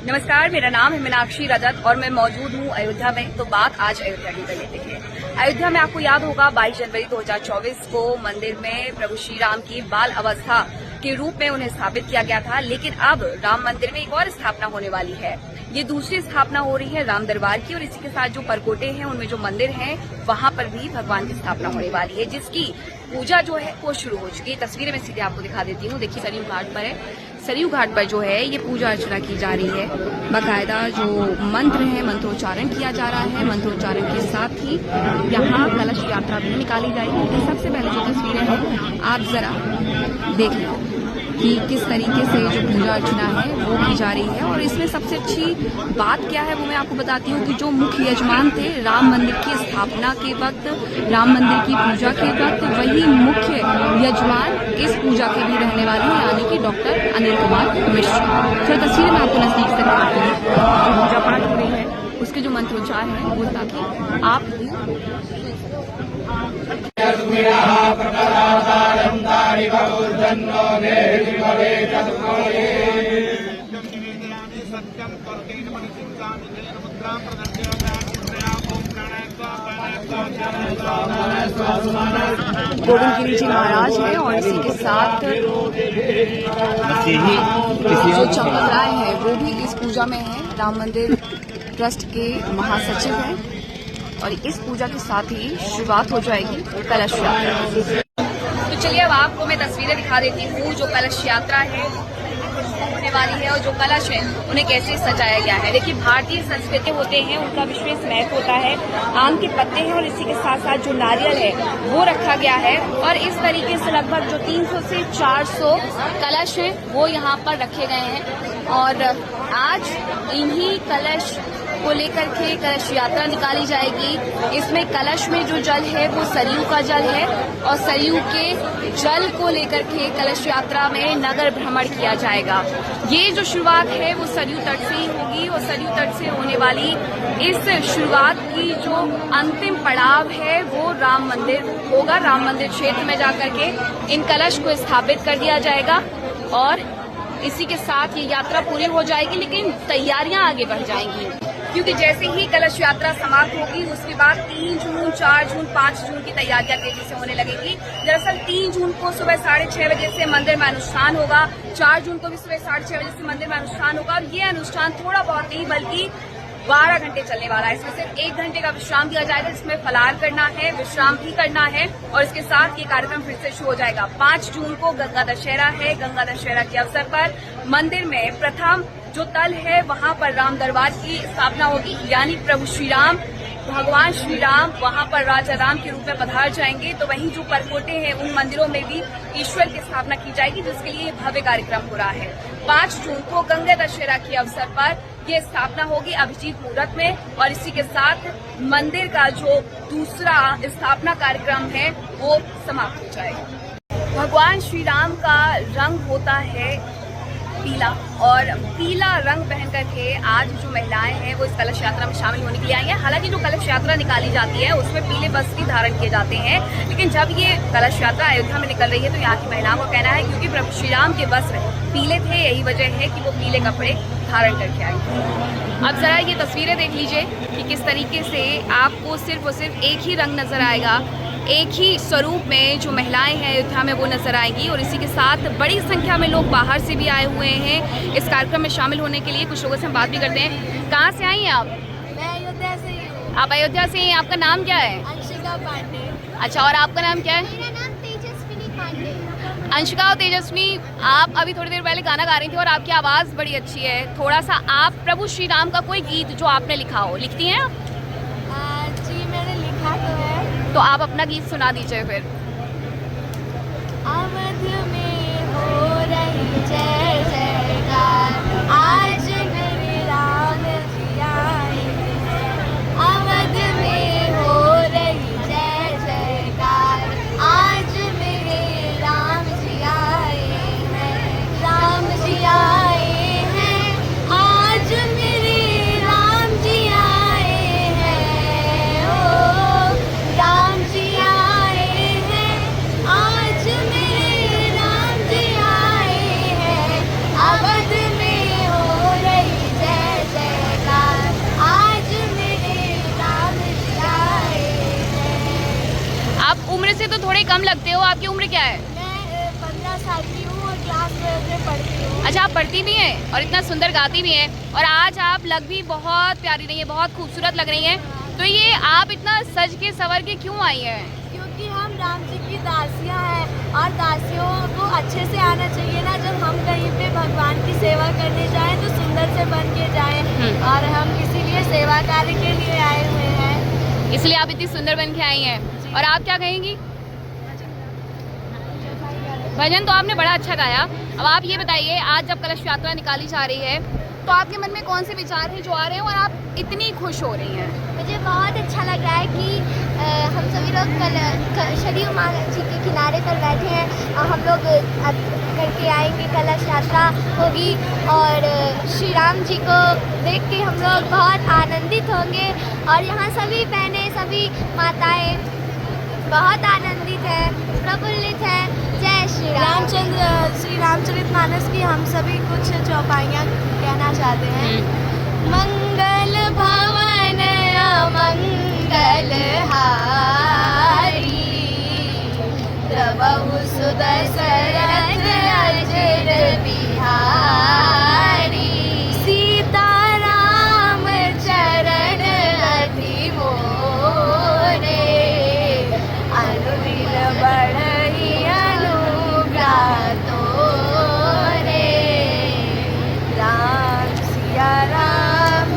नमस्कार, मेरा नाम है मीनाक्षी रजत और मैं मौजूद हूँ अयोध्या में। तो बात आज अयोध्या की कर लेते हैं। अयोध्या में आपको याद होगा 22 जनवरी 2024 को मंदिर में प्रभु श्री राम की बाल अवस्था के रूप में उन्हें स्थापित किया गया था, लेकिन अब राम मंदिर में एक और स्थापना होने वाली है। ये दूसरी स्थापना हो रही है राम दरबार की, और इसी के साथ जो परकोटे हैं उनमें जो मंदिर हैं वहां पर भी भगवान की स्थापना होने वाली है, जिसकी पूजा जो है वो शुरू हो चुकी है। तस्वीरें मैं सीधे आपको दिखा देती हूँ। देखिए सरयू घाट पर है। सरयू घाट पर जो है ये पूजा अर्चना की जा रही है। बाकायदा जो मंत्र है, मंत्रोच्चारण किया जा रहा है। मंत्रोच्चारण के साथ ही यहाँ कलश यात्रा भी निकाली जाएगी। तो सबसे पहले जो तस्वीरें हैं आप जरा देख लो कि किस तरीके से जो पूजा अर्चना है वो की जा रही है। और इसमें सबसे अच्छी बात क्या है वो मैं आपको बताती हूँ कि जो मुख्य यजमान थे राम मंदिर की स्थापना के वक्त, राम मंदिर की पूजा के वक्त, वही मुख्य यजमान इस पूजा के भी रहने वाले हैं, यानी कि डॉक्टर अनिल कुमार मिश्र। फिर तस्वीर में आपको नजदीक से दिखाती हूँ। पूजा पाठ हो रही है, उसके जो मंत्रोच्चार है वो ताकि आप गोविंद गिरी जी महाराज हैं और इसी के साथ जो चंपत राय है वो भी इस पूजा में है। राम मंदिर ट्रस्ट के महासचिव हैं और इस पूजा के साथ ही शुरुआत हो जाएगी कलश यात्रा। तो चलिए अब आपको मैं तस्वीरें दिखा देती हूँ जो कलश यात्रा है होने वाली है और जो कलश है उन्हें कैसे सजाया गया है। देखिए भारतीय संस्कृति होते हैं, उनका विशेष महत्व होता है। आम के पत्ते हैं और इसी के साथ साथ जो नारियल है वो रखा गया है। और इस तरीके से लगभग जो 300 से 400 कलश हैं वो यहाँ पर रखे गए हैं। और आज इन्हीं कलश को लेकर के कलश यात्रा निकाली जाएगी। इसमें कलश में जो जल है वो सरयू का जल है और सरयू के जल को लेकर के कलश यात्रा में नगर भ्रमण किया जाएगा। ये जो शुरुआत है वो सरयू तट से ही होगी और सरयू तट से होने वाली इस शुरुआत की जो अंतिम पड़ाव है वो राम मंदिर होगा। राम मंदिर क्षेत्र में जाकर के इन कलश को स्थापित कर दिया जाएगा और इसी के साथ ये यात्रा पूरी हो जाएगी, लेकिन तैयारियां आगे बढ़ जाएंगी, क्योंकि जैसे ही कलश यात्रा समाप्त होगी उसके बाद 3 जून, 4 जून, 5 जून की तैयारियां तेजी से होने लगेगी। दरअसल 3 जून को सुबह 6:30 बजे से मंदिर में अनुष्ठान होगा। 4 जून को भी सुबह 6:30 बजे से मंदिर में अनुष्ठान होगा और ये अनुष्ठान थोड़ा बहुत नहीं बल्कि 12 घंटे चलने वाला है। इसमें सिर्फ 1 घंटे का विश्राम दिया जाएगा, जिसमें फलाहार करना है, विश्राम भी करना है और इसके साथ ये कार्यक्रम फिर से शुरू हो जाएगा। 5 जून को गंगा दशहरा है। गंगा दशहरा के अवसर पर मंदिर में प्रथम जो तल है वहां पर राम दरबार की स्थापना होगी, यानी प्रभु श्री राम, भगवान श्री राम वहां पर राजा राम के रूप में पधार जाएंगे। तो वहीं जो परकोटे हैं उन मंदिरों में भी ईश्वर की स्थापना की जाएगी, जिसके लिए भव्य कार्यक्रम हो रहा है। 5 जून को गंगा दशहरा के अवसर पर ये स्थापना होगी अभिजीत मुहूर्त में और इसी के साथ मंदिर का जो दूसरा स्थापना कार्यक्रम है वो समाप्त हो जाएगा। भगवान श्री राम का रंग होता है पीला और पीला रंग पहन करके आज जो महिलाएं हैं वो इस कलश यात्रा में शामिल होने के लिए आई हैं। हालांकि जो कलश यात्रा निकाली जाती है उसमें पीले वस्त्र भी धारण किए जाते हैं, लेकिन जब ये कलश यात्रा अयोध्या में निकल रही है तो यहाँ की महिलाओं का कहना है क्योंकि प्रभु श्री राम के वस्त्र पीले थे, यही वजह है कि वो पीले कपड़े धारण करके आई। अब जरा ये तस्वीरें देख लीजिए कि किस तरीके से आपको सिर्फ और सिर्फ एक ही रंग नजर आएगा, एक ही स्वरूप में जो महिलाएं हैं अयोध्या में वो नजर आएंगी। और इसी के साथ बड़ी संख्या में लोग बाहर से भी आए हुए हैं इस कार्यक्रम में शामिल होने के लिए। कुछ लोगों से हम बात भी करते हैं। कहाँ से आई हैं आप? मैं अयोध्या से ही हूँ। आप अयोध्या से हैं। आपका नाम क्या है? अंशिका पांडे। अच्छा, और आपका नाम क्या है? मेरा नाम तेजस्विनी पांडे। अंशिका और तेजस्विनी, आप अभी थोड़ी देर पहले गाना गा रही थी और आपकी आवाज़ बड़ी अच्छी है। थोड़ा सा आप प्रभु श्री राम का कोई गीत जो आपने लिखा हो लिखती हैं आप? जी मैंने लिखा तो है। तो आप अपना गीत सुना दीजिए फिर। अवध में हो रही जय जयकार, आज मेरे राम जी आए हैं। अवध में हो रही जय जयकार, आज मेरे राम जी आए हैं। राम जी आए हैं, आज मेरे राम जी आए हैं। ओ राम जी आए हैं, आज मेरे राम जी आए हैं। अवध में हो थोड़े कम लगते हो, आपकी उम्र क्या है? मैं 15 साल की हूँ और क्लास 12 में पढ़ती हूँ। अच्छा, आप पढ़ती भी हैं और इतना सुंदर गाती भी हैं, और आज आप लग भी बहुत प्यारी रही हैं, बहुत खूबसूरत लग रही हैं। तो ये आप इतना सज के संवर के क्यों आई हैं? क्योंकि हम राम जी की दासियाँ हैं और दासियों को अच्छे से आना चाहिए ना। जब हम कहीं पे भगवान की सेवा करने जाएं तो सुंदर से बन के जाएं, और हम इसीलिए सेवा कार्य के लिए आए हुए हैं। इसलिए आप इतनी सुंदर बन के आई हैं। और आप क्या कहेंगी? भजन तो आपने बड़ा अच्छा गाया। अब आप ये बताइए, आज जब कलश यात्रा निकाली जा रही है तो आपके मन में कौन से विचार हैं जो आ रहे हैं और आप इतनी खुश हो रही हैं? मुझे बहुत अच्छा लग रहा है कि हम सभी लोग कल शरीर माँ जी के किनारे पर बैठे हैं और हम लोग करके आएंगे, कलश यात्रा होगी और श्री राम जी को देख के हम लोग बहुत आनंदित होंगे। और यहाँ सभी बहनें, सभी माताएं बहुत आनंदित है, प्रफुल्लित है। जय श्री राम। श्री रामचरितमानस की हम सभी कुछ चौपाइयाँ कहना चाहते हैं। मंगल भवन मंगल हारी, प्रभु सुदशरथ अजर बिहारी, सीताराम चरण अति मोरे, अनुदिन बढ़ई अनुग्रह तोरे। राम सिया राम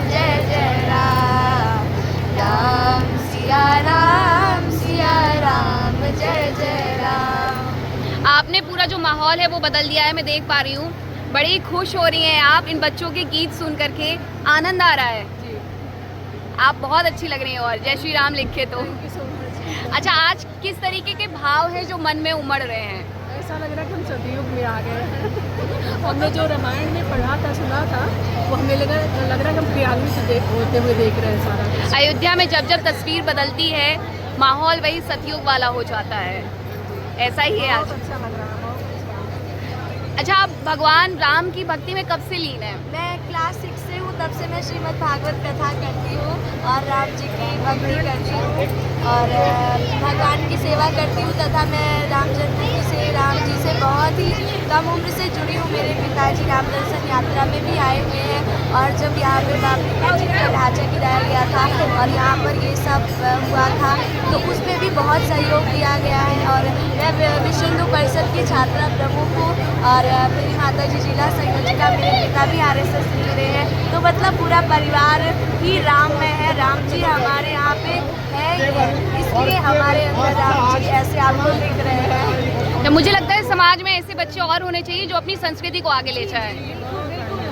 जय जय राम, राम सिया राम जय जय राम। आपने पूरा जो माहौल है वो बदल दिया है, मैं देख पा रही हूँ। बड़ी खुश हो रही हैं आप इन बच्चों के गीत सुन करके, आनंद आ रहा है। आप बहुत अच्छी लग रही हैं। और जय श्री राम लिखे तो अच्छा, आज किस तरीके के भाव हैं जो मन में उमड़ रहे हैं? ऐसा लग रहा है कि हम सतयुग में आ गए हैं। हमने जो रामायण में पढ़ा था, सुना था, वो हमें लग रहा है कि हम क्रियान्वित होते हुए देख रहे हैं सारा। अयोध्या में जब जब तस्वीर बदलती है, माहौल वही सतयुग वाला हो जाता है। ऐसा ही है आज। बहुत अच्छा लग रहा है, बहुत अच्छा। अच्छा, आप भगवान राम की भक्ति में कब से लीन है? मैं क्लास 6 से हूँ, तब से मैं श्रीमद् भागवत कथा करती हूँ और राम जी की भक्ति करती हूँ और भगवान की सेवा करती हूँ। तथा मैं राम जन्मभूमि से, राम जी से बहुत ही कम उम्र से जुड़ी हूँ। मेरे पिताजी राम दर्शन यात्रा में भी आए हुए हैं और जब यहाँ पे बाबरी मस्जिद का ढांचा गिराया गया था और यहाँ पर ये सब हुआ था तो उसमें भी बहुत सहयोग दिया गया है। और मैं विश्व हिंदू परिषद की छात्रा प्रमुख हूँ और मेरी माता जी जिला संयोजिका, मेरे पिता भी RSS से जुड़े हैं। तो मतलब पूरा परिवार ही राम में है। राम जी हमारे यहाँ पे है, इसलिए हमारे अंदर राम जी ऐसे आपको दिख रहे हैं। तो मुझे लगता है समाज में ऐसे बच्चे और होने चाहिए जो अपनी संस्कृति को आगे ले जाए।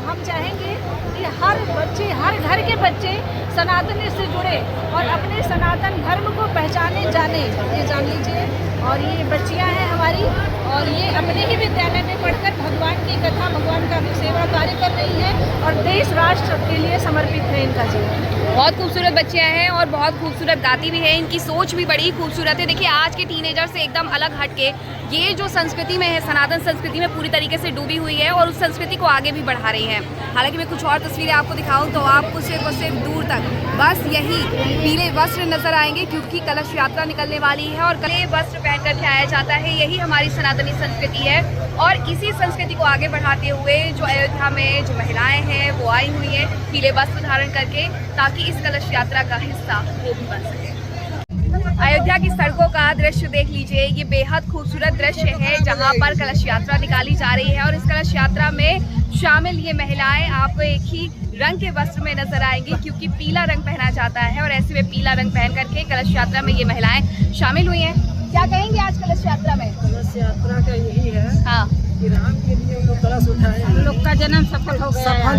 हम चाहेंगे कि हर बच्चे, हर घर के बच्चे सनातन से जुड़े और अपने सनातन धर्म को पहचाने, जाने। ये जान लीजिए। और ये बच्चियां हैं हमारी और ये अपने ही विद्यालय में पढ़कर भगवान की कथा, भगवान का सेवा कार्य कर रही है और देश राष्ट्र के लिए समर्पित है इनका जीवन। बहुत खूबसूरत बच्चियां हैं और बहुत खूबसूरत गाती भी हैं। इनकी सोच भी बड़ी खूबसूरत है। देखिए, आज के टीनेजर से एकदम अलग हटके ये जो संस्कृति में है, सनातन संस्कृति में पूरी तरीके से डूबी हुई है और उस संस्कृति को आगे भी बढ़ा रही है। हालांकि मैं कुछ और तस्वीरें आपको दिखाऊं तो आपको सिर्फ और सिर्फ दूर तक बस यही पीले वस्त्र नजर आएंगे, क्योंकि कलश यात्रा निकलने वाली है और पीले वस्त्र पहन करके आया जाता है। यही हमारी सनातनी संस्कृति है और इसी संस्कृति को आगे बढ़ाते हुए जो अयोध्या में जो महिलाएं हैं वो आई हुई हैं पीले वस्त्र धारण करके, ताकि इस कलश यात्रा का हिस्सा वो भी बन सके। अयोध्या की सड़कों का दृश्य देख लीजिए। ये बेहद खूबसूरत दृश्य है जहां पर कलश यात्रा निकाली जा रही है और इस कलश यात्रा में शामिल ये महिलाएं आप एक ही रंग के वस्त्र में नजर आएंगी, क्योंकि पीला रंग पहना जाता है और ऐसे में पीला रंग पहन करके कलश यात्रा में ये महिलाएं शामिल हुई हैं। क्या कहेंगे आज कलश यात्रा में? कलश यात्रा का यही है, हाँ, कि राम के लिए हम लोग कलश उठाए, हम लोग का जन्म सफल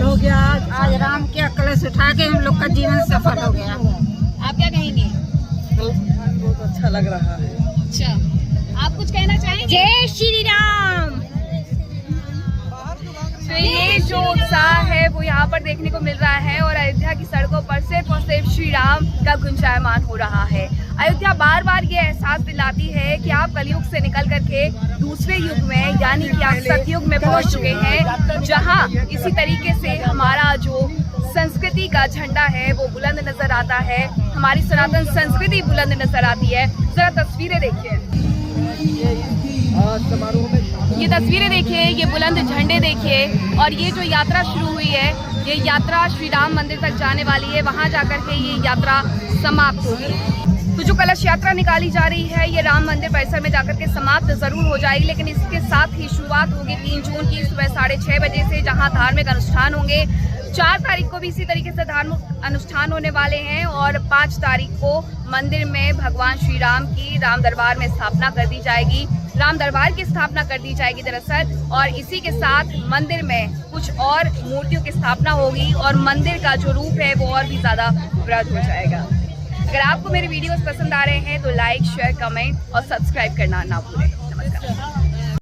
हो गया। आज राम के कलश उठा के हम लोग का जीवन सफल हो गया। आप क्या कहेंगे? बहुत अच्छा लग रहा है। अच्छा, आप कुछ कहना चाहेंगे? जय श्री राम। तो ये जो उत्साह है वो यहाँ पर देखने को मिल रहा है और अयोध्या की सड़कों पर सिर्फ और सिर्फ श्री राम का गुंजायमान हो रहा है। अयोध्या बार बार ये एहसास दिलाती है कि आप कलयुग से निकल करके दूसरे युग में, यानी कि आप सतयुग में पहुंच चुके हैं, जहां इसी तरीके से हमारा जो संस्कृति भक्ति का झंडा है वो बुलंद नजर आता है, हमारी सनातन संस्कृति बुलंद नजर आती है। जरा तस्वीरें देखिए, ये तस्वीरें देखिए, ये बुलंद झंडे देखिए, और ये जो यात्रा शुरू हुई है, ये यात्रा श्री राम मंदिर तक जाने वाली है। वहां जाकर के ये यात्रा समाप्त होगी। तो जो कलश यात्रा निकाली जा रही है ये राम मंदिर परिसर में जाकर के समाप्त जरूर हो जाएगी, लेकिन इसके साथ ही शुरुआत होगी 3 जून की सुबह 6:30 बजे से, जहां धार्मिक अनुष्ठान होंगे। 4 तारीख को भी इसी तरीके से धार्मिक अनुष्ठान होने वाले हैं, और 5 तारीख को मंदिर में भगवान श्री राम की राम दरबार में स्थापना कर दी जाएगी। राम दरबार की स्थापना कर दी जाएगी दरअसल, और इसी के साथ मंदिर में कुछ और मूर्तियों की स्थापना होगी, और मंदिर का जो रूप है वो और भी ज्यादा वृद्ध हो जाएगा। अगर आपको मेरे वीडियोस पसंद आ रहे हैं तो लाइक, शेयर, कमेंट और सब्सक्राइब करना ना भूलें। नमस्कार।